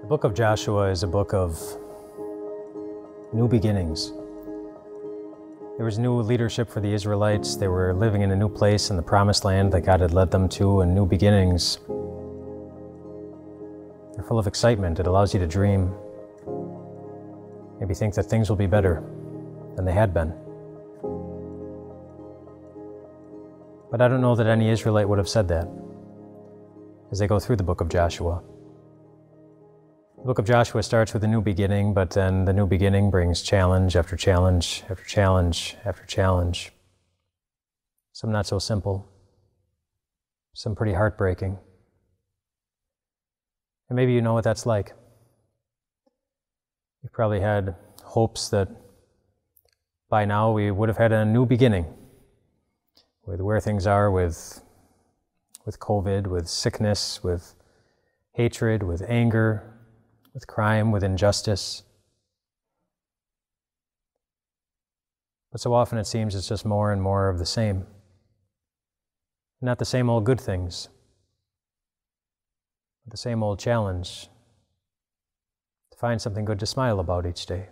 The book of Joshua is a book of new beginnings. There was new leadership for the Israelites. They were living in a new place in the promised land that God had led them to, and new beginnings. They're full of excitement. It allows you to dream. Maybe think that things will be better than they had been. But I don't know that any Israelite would have said that as they go through the book of Joshua. The book of Joshua starts with a new beginning, but then the new beginning brings challenge after challenge after challenge after challenge. Some not so simple, some pretty heartbreaking. And maybe you know what that's like. You've probably had hopes that by now we would have had a new beginning with where things are with COVID, with sickness, with hatred, with anger, with crime, with injustice. But so often it seems it's just more and more of the same. Not the same old good things, but the same old challenge to find something good to smile about each day.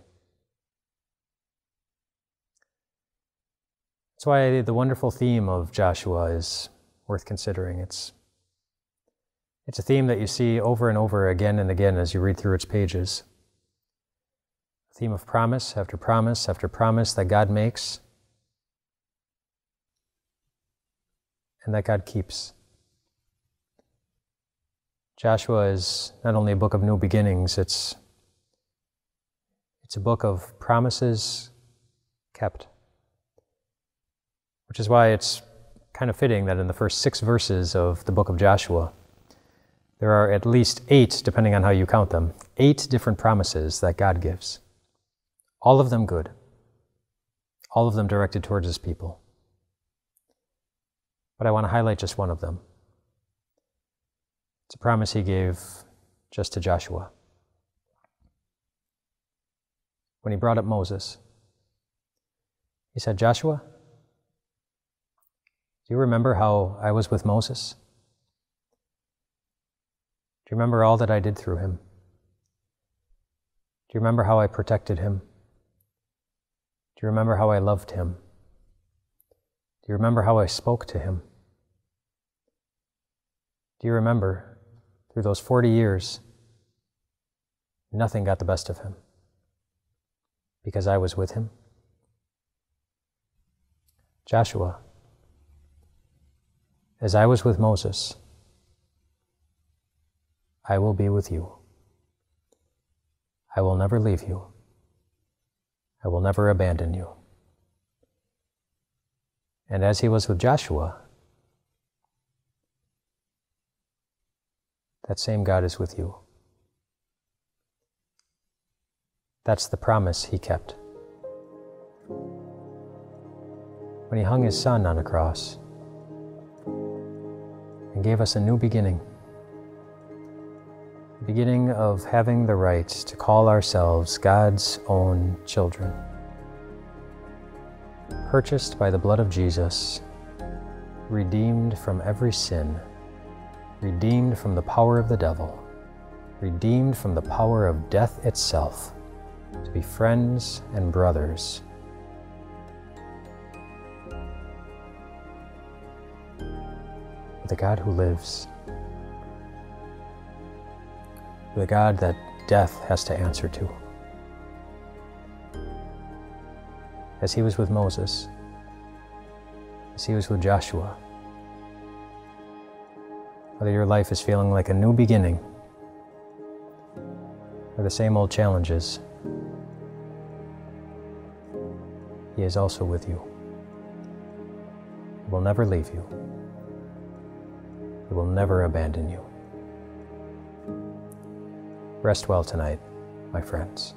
That's why the wonderful theme of Joshua is worth considering. It's a theme that you see over and over again and again as you read through its pages. A theme of promise after promise after promise that God makes and that God keeps. Joshua is not only a book of new beginnings, it's a book of promises kept. Which is why it's kind of fitting that in the first 6 verses of the book of Joshua, there are at least 8, depending on how you count them, 8 different promises that God gives. All of them good. All of them directed towards His people. But I want to highlight just one of them. It's a promise He gave just to Joshua. When He brought up Moses, He said, "Joshua, do you remember how I was with Moses? Do you remember all that I did through him? Do you remember how I protected him? Do you remember how I loved him? Do you remember how I spoke to him? Do you remember, through those 40 years, nothing got the best of him because I was with him?" Joshua, as I was with Moses, I will be with you. I will never leave you. I will never abandon you. And as He was with Joshua, that same God is with you. That's the promise He kept. When He hung His Son on a cross and gave us a new beginning, the beginning of having the right to call ourselves God's own children, purchased by the blood of Jesus, redeemed from every sin, redeemed from the power of the devil, redeemed from the power of death itself, to be friends and brothers with a God who lives, with a God that death has to answer to. As He was with Moses, as He was with Joshua, whether your life is feeling like a new beginning or the same old challenges, He is also with you. He will never leave you. He will never abandon you. Rest well tonight, my friends.